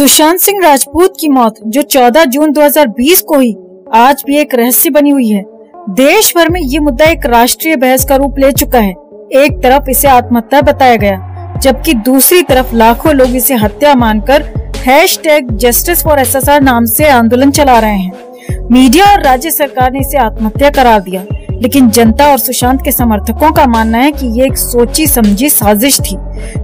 सुशांत सिंह राजपूत की मौत जो 14 जून 2020 को हुई आज भी एक रहस्य बनी हुई है। देश भर में ये मुद्दा एक राष्ट्रीय बहस का रूप ले चुका है। एक तरफ इसे आत्महत्या बताया गया, जबकि दूसरी तरफ लाखों लोग इसे हत्या मानकर #Justice for SSR नाम से आंदोलन चला रहे हैं। मीडिया और राज्य सरकार ने इसे आत्महत्या करार दिया, लेकिन जनता और सुशांत के समर्थकों का मानना है कि ये एक सोची समझी साजिश थी।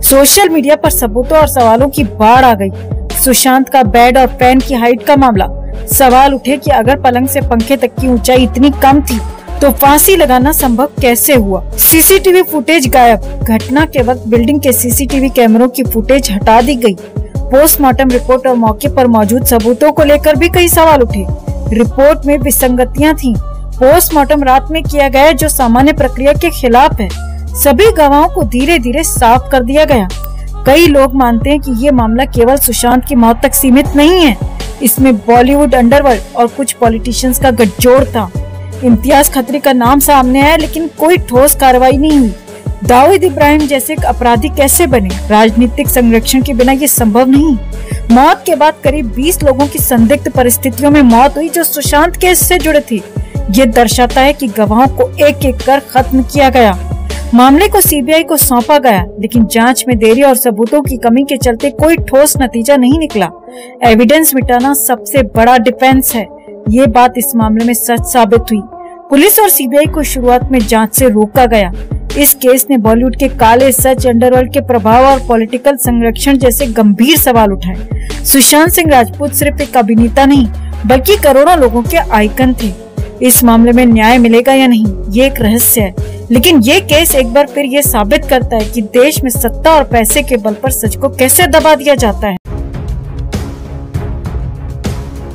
सोशल मीडिया पर सबूतों और सवालों की बाढ़ आ गई। सुशांत का बेड और फैन की हाइट का मामला, सवाल उठे कि अगर पलंग से पंखे तक की ऊंचाई इतनी कम थी तो फांसी लगाना संभव कैसे हुआ। सीसीटीवी फुटेज गायब। घटना के वक्त बिल्डिंग के सीसीटीवी कैमरों की फुटेज हटा दी गई। पोस्टमार्टम रिपोर्ट और मौके पर मौजूद सबूतों को लेकर भी कई सवाल उठे। रिपोर्ट में विसंगतियां थीं। पोस्टमार्टम रात में किया गया जो सामान्य प्रक्रिया के खिलाफ है। सभी गवाहों को धीरे धीरे साफ कर दिया गया। कई लोग मानते हैं कि ये मामला केवल सुशांत की मौत तक सीमित नहीं है। इसमें बॉलीवुड अंडरवर्ल्ड और कुछ पॉलिटिशियंस का गठजोड़ था। इम्तियाज खत्री का नाम सामने आया, लेकिन कोई ठोस कार्रवाई नहीं हुई। दाऊद इब्राहिम जैसे एक अपराधी कैसे बने? राजनीतिक संरक्षण के बिना ये संभव नहीं। मौत के बाद करीब 20 लोगों की संदिग्ध परिस्थितियों में मौत हुई जो सुशांत केस से जुड़े थे। ये दर्शाता है कि गवाहों को एक एक कर खत्म किया गया। मामले को सीबीआई को सौंपा गया, लेकिन जांच में देरी और सबूतों की कमी के चलते कोई ठोस नतीजा नहीं निकला। एविडेंस मिटाना सबसे बड़ा डिफेंस है। ये बात इस मामले में सच साबित हुई। पुलिस और सीबीआई को शुरुआत में जांच से रोका गया। इस केस ने बॉलीवुड के काले सच, अंडरवर्ल्ड के प्रभाव और पॉलिटिकल संरक्षण जैसे गंभीर सवाल उठाए। सुशांत सिंह राजपूत सिर्फ एक अभिनेता नहीं, बल्कि करोड़ों लोगों के आइकन थे। इस मामले में न्याय मिलेगा या नहीं, ये एक रहस्य है, लेकिन ये केस एक बार फिर ये साबित करता है कि देश में सत्ता और पैसे के बल पर सच को कैसे दबा दिया जाता है।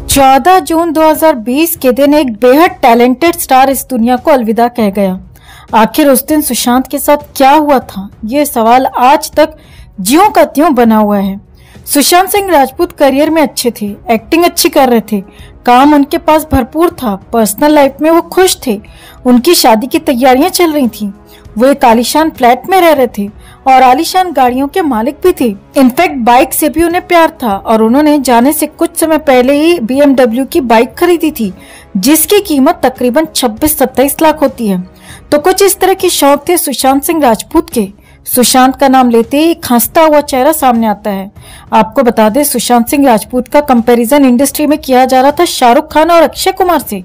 14 जून 2020 के दिन एक बेहद टैलेंटेड स्टार इस दुनिया को अलविदा कह गया। आखिर उस दिन सुशांत के साथ क्या हुआ था, ये सवाल आज तक ज्यों का त्यों बना हुआ है। सुशांत सिंह राजपूत करियर में अच्छे थे, एक्टिंग अच्छी कर रहे थे, काम उनके पास भरपूर था, पर्सनल लाइफ में वो खुश थे, उनकी शादी की तैयारियां चल रही थी, वो एक आलीशान फ्लैट में रह रहे थे और आलीशान गाड़ियों के मालिक भी थे। इनफैक्ट बाइक से भी उन्हें प्यार था और उन्होंने जाने से कुछ समय पहले ही BMW की बाइक खरीदी थी, जिसकी कीमत तकरीबन 26-27 लाख होती है। तो कुछ इस तरह के शौक थे सुशांत सिंह राजपूत के। सुशांत का नाम लेते ही एक हंसता हुआ चेहरा सामने आता है। आपको बता दें, सुशांत सिंह राजपूत का कंपैरिजन इंडस्ट्री में किया जा रहा था शाहरुख खान और अक्षय कुमार से।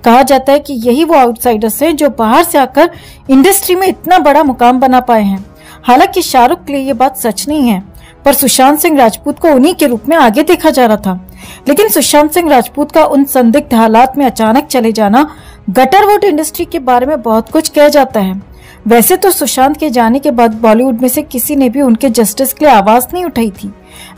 कहा जाता है कि यही वो आउटसाइडर्स हैं जो बाहर से आकर इंडस्ट्री में इतना बड़ा मुकाम बना पाए हैं। हालांकि शाहरुख के लिए ये बात सच नहीं है, पर सुशांत सिंह राजपूत को उन्हीं के रूप में आगे देखा जा रहा था। लेकिन सुशांत सिंह राजपूत का उन संदिग्ध हालात में अचानक चले जाना गटरवुड इंडस्ट्री के बारे में बहुत कुछ कह जाता है। वैसे तो सुशांत के जाने के बाद बॉलीवुड में से किसी ने भी उनके जस्टिस के लिए आवाज नहीं उठाई थी,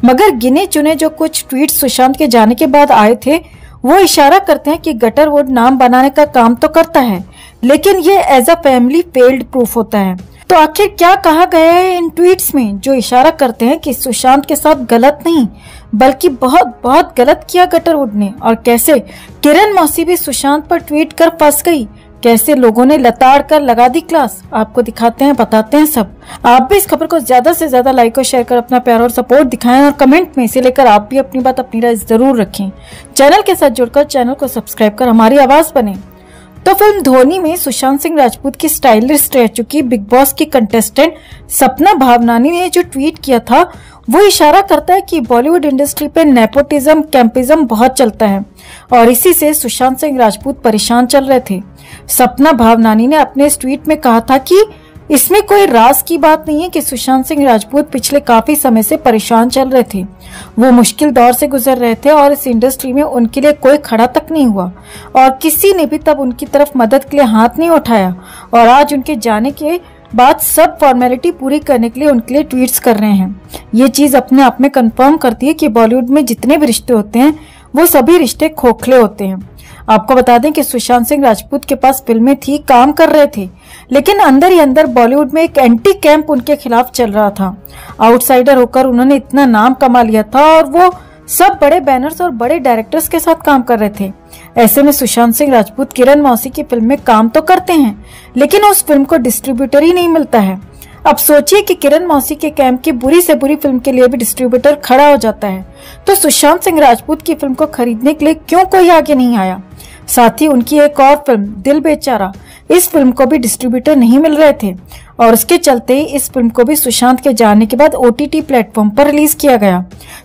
मगर गिने चुने जो कुछ ट्वीट्स सुशांत के जाने के बाद आए थे वो इशारा करते हैं कि गटरवुड नाम बनाने का काम तो करता है, लेकिन ये as a family failed proof होता है। तो आखिर क्या कहा गया है इन ट्वीट्स में जो इशारा करते हैं कि सुशांत के साथ गलत नहीं बल्कि बहुत बहुत गलत किया गटरवुड ने, और कैसे किरण मौसी भी सुशांत पर ट्वीट कर फंस गई, कैसे लोगों ने लताड़ कर लगा दी क्लास। आपको दिखाते हैं, बताते हैं सब। आप भी इस खबर को ज्यादा से ज्यादा लाइक और शेयर कर अपना प्यार और सपोर्ट दिखाएं और कमेंट में इसे लेकर आप भी अपनी बात, अपनी राय जरूर रखें। चैनल के साथ जुड़कर चैनल को सब्सक्राइब कर हमारी आवाज बने। तो फिल्म धोनी में सुशांत सिंह राजपूत की स्टाइलिस्ट रह चुकी बिग बॉस की कंटेस्टेंट सपना भावनानी ने जो ट्वीट किया था वो इशारा करता है कि बॉलीवुड इंडस्ट्री पे नेपोटिज्म, कैंपिज्म बहुत चलता है और इसी से सुशांत सिंह राजपूत परेशान चल रहे थे। सपना भावनानी ने अपने इस ट्वीट में कहा था कि इसमें कोई राज की बात नहीं है कि सुशांत सिंह राजपूत पिछले काफी समय से परेशान चल रहे थे। वो मुश्किल दौर से गुजर रहे थे और इस इंडस्ट्री में उनके लिए कोई खड़ा तक नहीं हुआ और किसी ने भी तब उनकी तरफ मदद के लिए हाथ नहीं उठाया, और आज उनके जाने के बाद सब फॉर्मेलिटी पूरी करने के लिए उनके लिए ट्वीट्स कर रहे हैं। ये चीज अपने आप में कंफर्म करती है कि बॉलीवुड में जितने भी रिश्ते होते हैं वो सभी रिश्ते खोखले होते हैं। आपको बता दें कि सुशांत सिंह राजपूत के पास फिल्में थी, काम कर रहे थे, लेकिन अंदर ही अंदर बॉलीवुड में एक एंटी कैंप उनके खिलाफ चल रहा था। आउटसाइडर होकर उन्होंने इतना नाम कमा लिया था और वो सब बड़े बैनर्स और बड़े डायरेक्टर्स के साथ काम कर रहे थे। ऐसे में सुशांत सिंह राजपूत किरण मौसी की फिल्म में काम तो करते हैं, लेकिन उस फिल्म को डिस्ट्रीब्यूटर ही नहीं मिलता है। अब सोचिए कि किरण मौसी के कैंप की बुरी से बुरी फिल्म के लिए भी डिस्ट्रीब्यूटर खड़ा हो जाता है, तो सुशांत सिंह राजपूत की फिल्म को खरीदने के लिए क्यों कोई आगे नहीं आया। साथ ही उनकी एक और फिल्म दिल बेचारा, इस फिल्म को भी डिस्ट्रीब्यूटर नहीं मिल रहे थे और उसके चलते ही इस फिल्म को भी सुशांत के जाने के बाद OTT प्लेटफॉर्म पर रिलीज किया गया।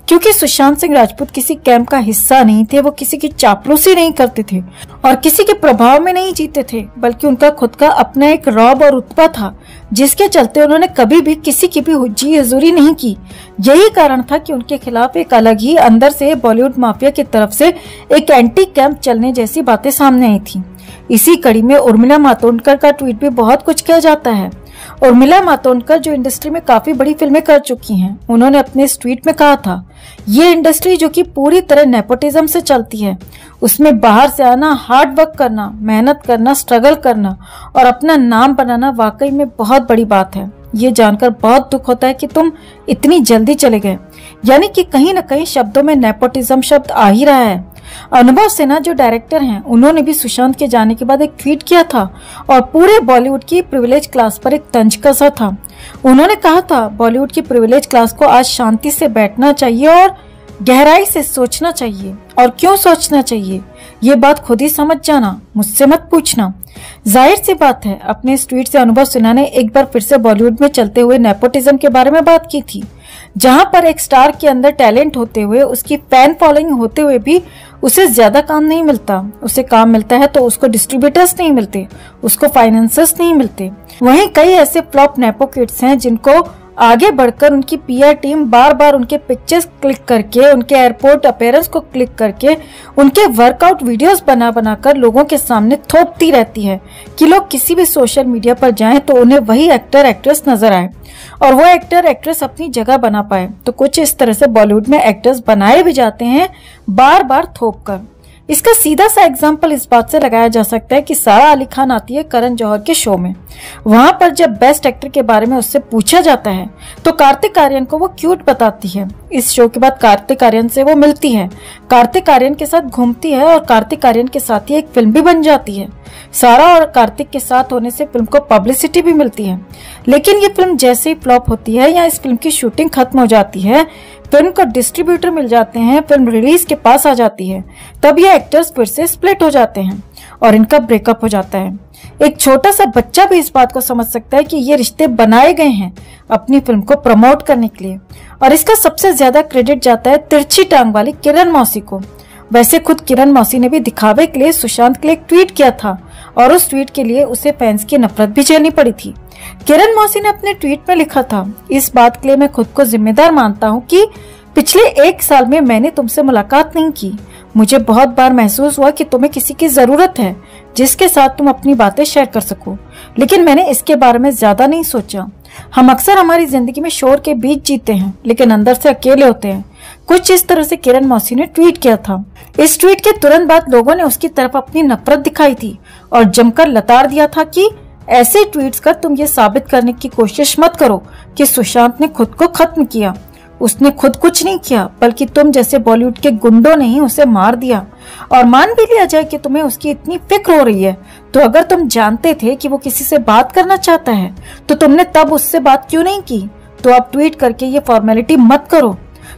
क्योंकि सुशांत सिंह राजपूत किसी कैंप का हिस्सा नहीं थे, वो किसी की चापलूसी नहीं करते थे और किसी के प्रभाव में नहीं जीते थे, बल्कि उनका खुद का अपना एक रौब और रुतबा था, जिसके चलते उन्होंने कभी भी किसी की भी हुज्जी हजूरी नहीं की। यही कारण था कि उनके खिलाफ एक अलग ही अंदर से बॉलीवुड माफिया की तरफ से एक एंटी कैंप चलने जैसी बातें सामने आई थी। इसी कड़ी में उर्मिला मातोंडकर का ट्वीट भी बहुत कुछ कह जाता है। उर्मिला मातोंडकर जो इंडस्ट्री में काफी बड़ी फिल्में कर चुकी हैं, उन्होंने अपने इस ट्वीट में कहा था, ये इंडस्ट्री जो कि पूरी तरह नेपोटिज्म से चलती है, उसमें बाहर से आना, हार्ड वर्क करना, मेहनत करना, स्ट्रगल करना और अपना नाम बनाना वाकई में बहुत बड़ी बात है। ये जानकर बहुत दुख होता है कि तुम इतनी जल्दी चले गए। यानी कि कहीं न कहीं शब्दों में नेपोटिज्म शब्द आ ही रहा है। अनुभव सिन्हा जो डायरेक्टर हैं, उन्होंने भी सुशांत के जाने के बाद एक ट्वीट किया था और पूरे बॉलीवुड की प्रिविलेज क्लास पर एक तंज कसा था। उन्होंने कहा था, बॉलीवुड की प्रिविलेज क्लास को आज शांति से बैठना चाहिए और गहराई से सोचना चाहिए। और क्यों सोचना चाहिए, ये बात खुद ही समझ जाना, मुझसे मत पूछना। जाहिर सी बात है, अपने इस ट्वीट से अनुभव सिन्हा ने एक बार फिर से बॉलीवुड में चलते हुए नेपोटिज्म के बारे में बात की थी, जहां पर एक स्टार के अंदर टैलेंट होते हुए, उसकी फैन फॉलोइंग होते हुए भी उसे ज्यादा काम नहीं मिलता। उसे काम मिलता है तो उसको डिस्ट्रीब्यूटर्स नहीं मिलते, उसको फाइनेंसर्स नहीं मिलते। वहीं कई ऐसे फ्लॉप नेपो किड्स हैं जिनको आगे बढ़कर उनकी PR टीम बार बार उनके पिक्चर्स क्लिक करके, उनके एयरपोर्ट अपीयरेंस को क्लिक करके, उनके वर्कआउट वीडियोस बना बनाकर लोगों के सामने थोपती रहती है कि लोग किसी भी सोशल मीडिया पर जाएं तो उन्हें वही एक्टर एक्ट्रेस नजर आए और वो एक्टर एक्ट्रेस अपनी जगह बना पाए। तो कुछ इस तरह से बॉलीवुड में एक्टर्स बनाए भी जाते हैं बार बार थोप कर। इसका सीधा सा एग्जाम्पल इस बात से लगाया जा सकता है कि सारा अली खान आती है करण जौहर के शो में। वहां पर जब बेस्ट एक्टर के बारे में उससे पूछा जाता है तो कार्तिक आर्यन को वो क्यूट बताती है। इस शो के बाद कार्तिक आर्यन से वो मिलती है, कार्तिक आर्यन के साथ घूमती है और कार्तिक आर्यन के साथ ही एक फिल्म भी बन जाती है। सारा और कार्तिक के साथ होने से फिल्म को पब्लिसिटी भी मिलती है। लेकिन ये फिल्म जैसे ही फ्लॉप होती है या इस फिल्म की शूटिंग खत्म हो जाती है, फिल्म को डिस्ट्रीब्यूटर मिल जाते हैं, फिल्म रिलीज के पास आ जाती है, तब ये एक्टर्स फिर से स्प्लिट हो जाते हैं और इनका ब्रेकअप हो जाता है। एक छोटा सा बच्चा भी इस बात को समझ सकता है कि ये रिश्ते बनाए गए हैं अपनी फिल्म को प्रमोट करने के लिए और इसका सबसे ज्यादा क्रेडिट जाता है तिरछी टांग वाली किरण मौसी को। वैसे खुद किरण मौसी ने भी दिखावे के लिए सुशांत के लिए एक ट्वीट किया था और उस ट्वीट के लिए उसे फैंस की नफरत भी झेलनी पड़ी थी। किरण मौसी ने अपने ट्वीट में लिखा था, इस बात के लिए मैं खुद को जिम्मेदार मानता हूँ कि पिछले 1 साल में मैंने तुमसे मुलाकात नहीं की। मुझे बहुत बार महसूस हुआ कि तुम्हें किसी की जरूरत है जिसके साथ तुम अपनी बातें शेयर कर सको, लेकिन मैंने इसके बारे में ज्यादा नहीं सोचा। हम अक्सर हमारी जिंदगी में शोर के बीच जीते हैं लेकिन अंदर से अकेले होते हैं। कुछ इस तरह से किरण मौसी ने ट्वीट किया था। इस ट्वीट के तुरंत बाद लोगों ने उसकी तरफ अपनी नफरत दिखाई थी और जमकर लताड़ दिया था कि ऐसे ट्वीट्स कर तुम ये साबित करने की कोशिश मत करो कि सुशांत ने खुद को खत्म किया। उसने खुद कुछ नहीं किया, बल्कि तुम जैसे बॉलीवुड के गुंडों ने ही उसे मार दिया। और मान भी लिया जाए कि तुम्हें उसकी इतनी फिक्र हो रही है, तो अगर तुम जानते थे कि वो किसी से बात करना चाहता है तो तुमने तब उससे बात क्यों नहीं की? तो अब ट्वीट करके ये फॉर्मेलिटी मत करो।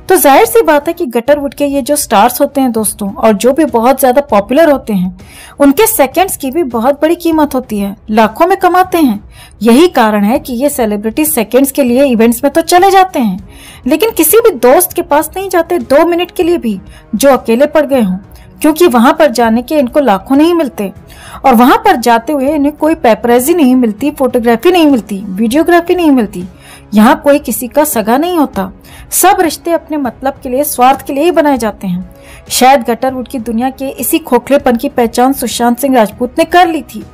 तो जाहिर सी बात है कि गटरवुड के ये जो स्टार्स होते हैं दोस्तों, और जो भी बहुत ज्यादा पॉपुलर होते हैं, उनके सेकंड्स की भी बहुत बड़ी कीमत होती है, लाखों में कमाते हैं। यही कारण है कि ये सेलिब्रिटी सेकंड्स के लिए इवेंट्स में तो चले जाते हैं, लेकिन किसी भी दोस्त के पास नहीं जाते 2 मिनट के लिए भी जो अकेले पड़ गए हों, क्योंकि वहां पर जाने के इनको लाखों नहीं मिलते और वहां पर जाते हुए इन्हें कोई पेपरेजी नहीं मिलती, फोटोग्राफी नहीं मिलती, वीडियोग्राफी नहीं मिलती। यहाँ कोई किसी का सगा नहीं होता। सब रिश्ते अपने मतलब के लिए, स्वार्थ के लिए ही बनाए जाते हैं। शायद गटरवुड की दुनिया के इसी खोखलेपन की पहचान सुशांत सिंह राजपूत ने कर ली थी।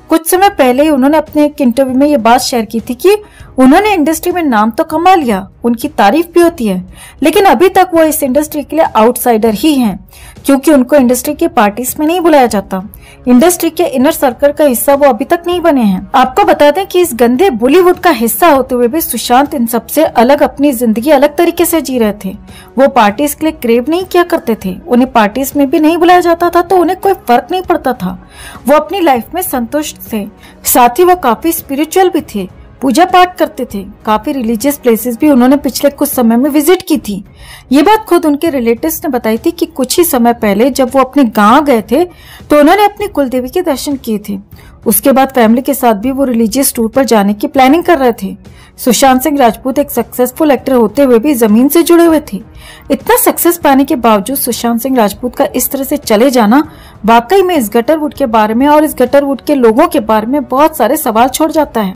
कुछ समय पहले ही उन्होंने अपने एक इंटरव्यू में ये बात शेयर की थी कि उन्होंने इंडस्ट्री में नाम तो कमा लिया, उनकी तारीफ भी होती है, लेकिन अभी तक वो इस इंडस्ट्री के लिए आउटसाइडर ही हैं, क्योंकि उनको इंडस्ट्री की पार्टीज में नहीं बुलाया जाता। इंडस्ट्री के इनर सर्कल का हिस्सा वो अभी तक नहीं बने हैं। आपको बता दें कि इस गंदे बॉलीवुड का हिस्सा होते हुए भी सुशांत इन सबसे अलग अपनी जिंदगी अलग तरीके से जी रहे थे। वो पार्टीज के लिए क्रेव नहीं किया करते थे, उन्हें पार्टीज में भी नहीं बुलाया जाता था तो उन्हें कोई फर्क नहीं पड़ता था। वो अपनी लाइफ में संतुष्ट थे, साथ ही वो काफी स्पिरिचुअल भी थे। पूजा पाठ करते थे। काफी रिलीजियस प्लेसेस भी उन्होंने पिछले कुछ समय में विजिट की थी। ये बात खुद उनके रिलेटिव्स ने बताई थी कि कुछ ही समय पहले जब वो अपने गांव गए थे तो उन्होंने अपनी कुलदेवी के दर्शन किए थे। उसके बाद फैमिली के साथ भी वो रिलीजियस टूर पर जाने की प्लानिंग कर रहे थे। सुशांत सिंह राजपूत एक सक्सेसफुल एक्टर होते हुए भी जमीन से जुड़े हुए थे। इतना सक्सेस पाने के बावजूद सुशांत सिंह राजपूत का इस तरह से चले जाना वाकई में इस गटरवुड के बारे में और इस गटरवुड के लोगों के बारे में बहुत सारे सवाल छोड़ जाता है।